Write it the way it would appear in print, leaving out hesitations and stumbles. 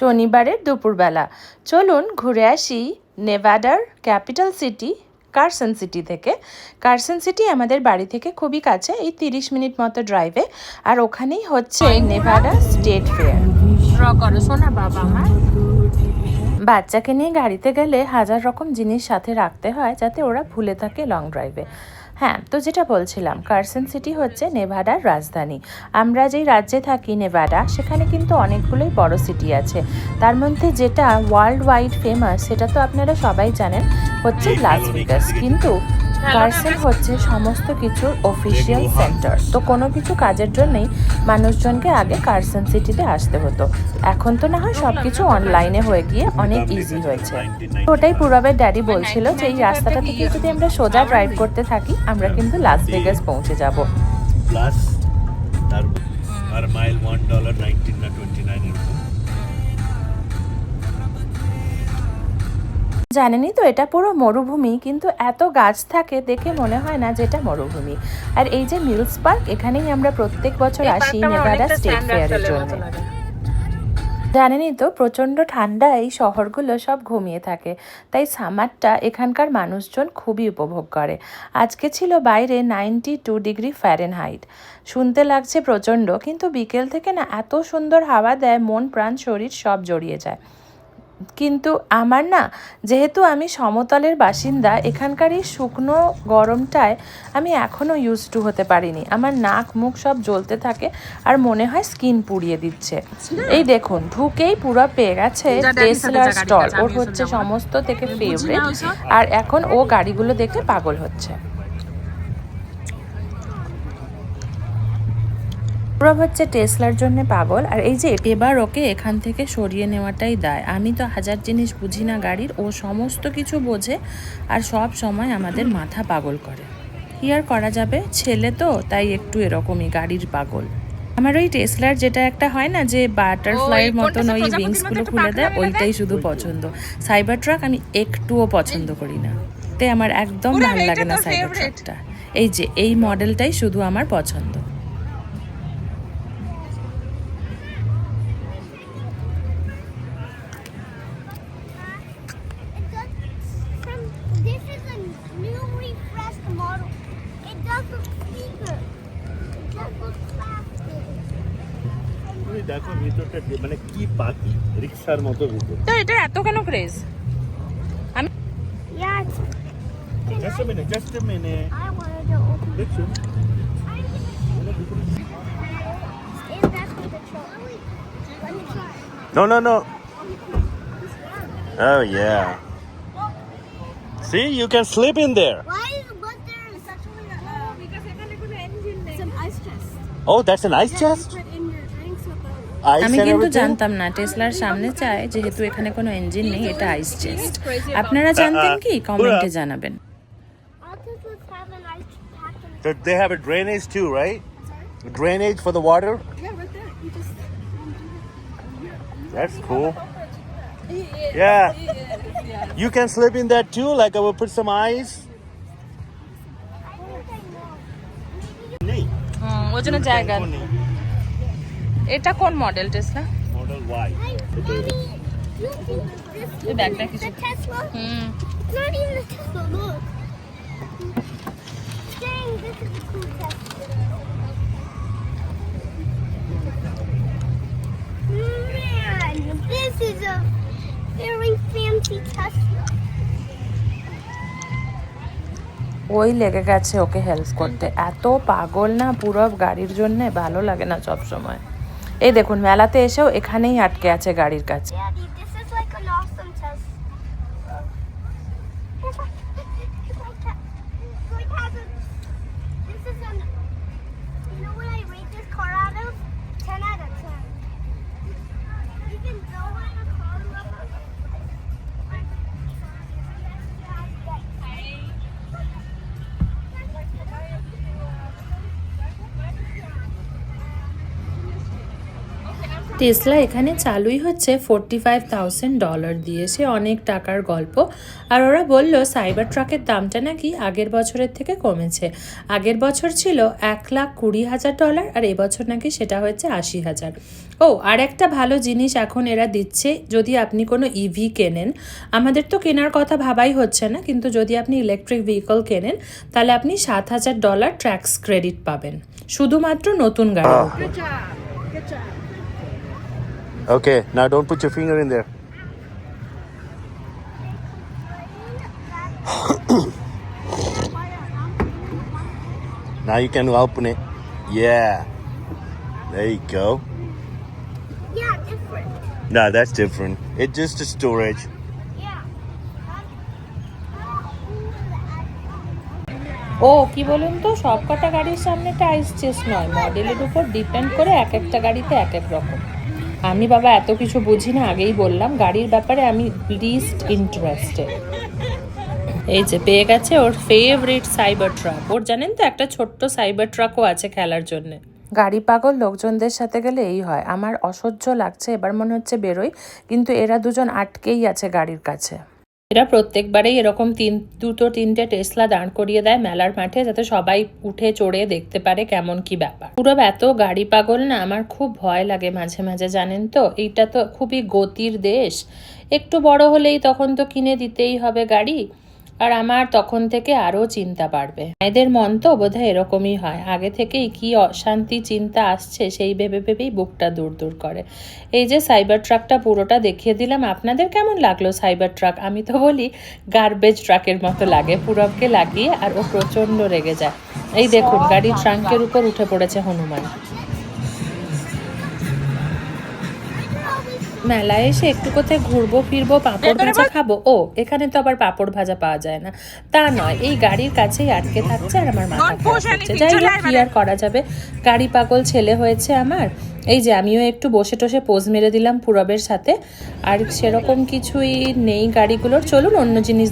শনিবারের দুপুরবেলা। চলুন ঘুরে আসি নেভাডার ক্যাপিটাল সিটি কারসন সিটি থেকে। কারসন সিটি আমাদের বাড়ি থেকে খুবই কাছে, এই 30 মিনিট মতো ড্রাইভে। আর ওখানেই হচ্ছে নেভাডা স্টেট ফেয়ার। ড্র করো শোনা বাবা আমার। বাচ্চাকে নিয়ে গাড়িতে গেলে হাজার রকম জিনিস সাথে রাখতে হয় যাতে ওরা ভুলে থাকে লং ড্রাইভে। হ্যাঁ, তো যেটা বলছিলাম, কারসন সিটি হচ্ছে নেভাডার রাজধানী। আমরা যেই রাজ্যে থাকি নেভাডা, সেখানে কিন্তু অনেকগুলোই বড় সিটি আছে। তার মধ্যে যেটা ওয়ার্ল্ড ওয়াইড ফেমাস সেটা তো আপনারা সবাই জানেন, হচ্ছে লাস ভেগাস। কিন্তু কারসন হচ্ছে সমস্ত কিছুর অফিসিয়াল সেন্টার। তো কোনো কিছু কাজের জন্যই মানুষজনকে আগে কারসন সিটিতে আসতে হতো। এখন তো না হয় সব কিছু অনলাইনে হয়ে গিয়ে অনেক ইজি হয়েছে। ওটাই পূরবের ড্যাডি বলছিল যে এই রাস্তাটা থেকে যদি আমরা সোজা ড্রাইভ করতে থাকি আমরা কিন্তু লাস ভেগাস পৌঁছে যাব। প্লাস তার পার মাইল $1.19 না 29 এরকম। জানেনই তো এটা পুরো মরুভূমি, কিন্তু এত গাছ থাকে দেখে মনে হয় না যেটা মরুভূমি। আর এই যে মিলস পার্ক, এখানেই আমরা প্রত্যেক বছর আসি নেভাডা স্টেট ফেয়ারের জন্য। জানেনই তো প্রচণ্ড ঠান্ডা, এই শহরগুলো সব ঘুমিয়ে থাকে, তাই সামারটা এখানকার মানুষজন খুবই উপভোগ করে। আজকে ছিল বাইরে 92 ডিগ্রি ফ্যারেনহাইট। শুনতে লাগছে প্রচণ্ড, কিন্তু বিকেল থেকে না এত সুন্দর হাওয়া দেয়, মন প্রাণ শরীর সব জড়িয়ে যায়। কিন্তু আমার না, যেহেতু আমি সমতলের বাসিন্দা, এখানকার এই শুকনো গরমটায় আমি এখনও ইউজ টু হতে পারিনি। আমার নাক মুখ সব জ্বলতে থাকে আর মনে হয় স্কিন পুড়িয়ে দিচ্ছে। এই দেখুন, ঢুকেই পুরো পেয়ে গেছে টেসলার স্টল। ওর হচ্ছে সমস্ত থেকে ফেভারিট, আর এখন ও গাড়িগুলো দেখে পাগল হচ্ছে। পুরো হচ্ছে টেসলার জন্য পাগল। আর এই যে এবার ওকে এখান থেকে সরিয়ে নেওয়াটাই দায়। আমি তো হাজার জিনিস বুঝি না গাড়ির, ও সমস্ত কিছু বোঝে আর সব সময় আমাদের মাথা পাগল করে। কি আর করা যাবে, ছেলে তো, তাই একটু এরকমই গাড়ির পাগল। আমার ওই টেসলার যেটা একটা হয় না যে বাটারফ্লাইয়ের মতন ওই উইংসগুলো খুলে দেয়, ওইটাই শুধু পছন্দ। সাইবার ট্রাক আমি একটুও পছন্দ করি না, তাই আমার একদম ভালো লাগে না সাইবার ট্রাকটা। এই যে এই মডেলটাই শুধু আমার পছন্দ। দেখো ভিতরটা মানে কি পাখি, রিকশার মতো ভিতর। তো এটা এত কেন ক্রেজ? আমি Just a minute. I wanted to open it. দেখছো? Is that the trolley? Let me try. No. Oh yeah. See, you can sleep in there. Why is but there is such a because I can't put an engine there. It's an ice chest. Oh, that's an ice chest? Put in your drinks with the Ice আমি and কিন্তু everything? জানতাম না টেসলার সামনে চায়, যেহেতু এখানে কোনো engine নেই, এটা আইস চেস্ট। আপনারা জানতেন কি? কমেন্টে জানাবেন। octopus have an ice pack in So they have a drainage too, right? Drainage for the water? Yeah, right there. You just That's cool. Yeah. You can sleep in that too, like I will put some ice. I think I know. ওই জন্য জায়গা। এটা কোন model Tesla? Model Y. Hey, Mommy, you think this এই ব্যাগটা is কিছু। the Tesla? It's not even a Tesla. Look. Dang, this is a cool Tesla. Man, this is a very fancy Tesla. ওই লেগে গেছে ওকে help করতে। এত পাগল না পুরো গাড়ির জন্যে, ভালো লাগে না সব সময়। এই দেখুন, মেলাতে এসেও এখানেই আটকে আছে গাড়ির কাছে। Daddy, this is like an awesome Tesla. It's like this is an. You know what I rate this car out of? 10 out of 10. Even though I'm a car lover. Tesla এখানে চালুই হচ্ছে $45,000 দিয়ে, সে অনেক টাকার গল্প। আর ওরা বলল সাইবার ট্রাকের দামটা নাকি আগের বছরের থেকে কমেছে। আগের বছর ছিল $1,20,000 আর এবছর নাকি সেটা হয়েছে 80,000। ও আর একটা ভালো জিনিস এখন এরা দিচ্ছে, যদি আপনি কোনো ইভি কেনেন, আমাদের তো কেনার কথা ভাবাই হচ্ছে না, কিন্তু যদি আপনি ইলেকট্রিক ভেহিকল কেনেন তাহলে আপনি $7,000 ট্যাক্স ক্রেডিট পাবেন শুধুমাত্র নতুন গাড়ির উপর। Okay, now don't put your finger in there. Now you can open it. Yeah. There you go. Yeah, different. No, that's different. It's just a storage. Yeah. ও কি বলুন তো, সব কটা গাড়ির সামনে টাইস চেস্ট নয়, মডেলের উপর ডিপেন্ড করে এক একটা গাড়িতে এক এক রকম। আমি বাবা এত কিছু বুঝি না, আগেই বললাম গাড়ির ব্যাপারে আমি লিস্ট ইন্টারেস্টেড। এই যে পেয়ে গেছে ওর ফেভারিট সাইবার ট্রাক। ওর জানেন তো একটা ছোট্ট সাইবার ট্রাকও আছে খেলার জন্যে। গাড়ি পাগল লোকজনদের সাথে গেলে এই হয়। আমার অসহ্য লাগছে, এবার মনে হচ্ছে বেরোই, কিন্তু এরা দুজন আটকেই আছে গাড়ির কাছে। এরা প্রত্যেকবারেই এরকম দুটো তিনটে টেসলা দাঁড় করিয়ে দেয় মেলার মাঠে, যাতে সবাই উঠে চড়ে দেখতে পারে কেমন কি ব্যাপার। পুরো এত গাড়ি পাগল না, আমার খুব ভয় লাগে মাঝে মাঝে, জানেন তো। এইটা তো খুবই গতির দেশ, একটু বড় হলেই তখন তো কিনে দিতেই হবে গাড়ি, আর আমার তখন থেকে আরও চিন্তা বাড়বে। মায়েদের মন তো বোধহয় এরকমই হয়, আগে থেকেই কি অশান্তি চিন্তা আসছে সেই ভেবে ভেবেই বুকটা দূর দূর করে। এই যে সাইবার ট্রাকটা পুরোটা দেখিয়ে দিলাম, আপনাদের কেমন লাগলো সাইবার ট্রাক? আমি তো বলি গার্বেজ ট্রাকের মতো লাগে। পুরবকে লাগিয়ে আর ও প্রচণ্ড রেগে যায়। এই দেখুন গাড়ির ট্রাঙ্কের উপর উঠে পড়েছে হনুমান। মেলায় এসে একটু কোথায় ঘুরবো ফিরবো, পাঁপড় ভাজা খাবো। ও এখানে তো আবার পাঁপড় ভাজা পাওয়া যায় না, তা নয়, এই গাড়ির কাছেই আটকে থাকছে আর আমার মাথা খারাপ হচ্ছে। যাই হোক, কি আর করা যাবে, গাড়ি পাগল ছেলে হয়েছে আমার। এই যে আমিও একটু বসে টসে পোজ মেরে দিলাম পুরবের সাথে, আর সেরকম কিছুই নেই গাড়িগুলোর। চলুন অন্য জিনিস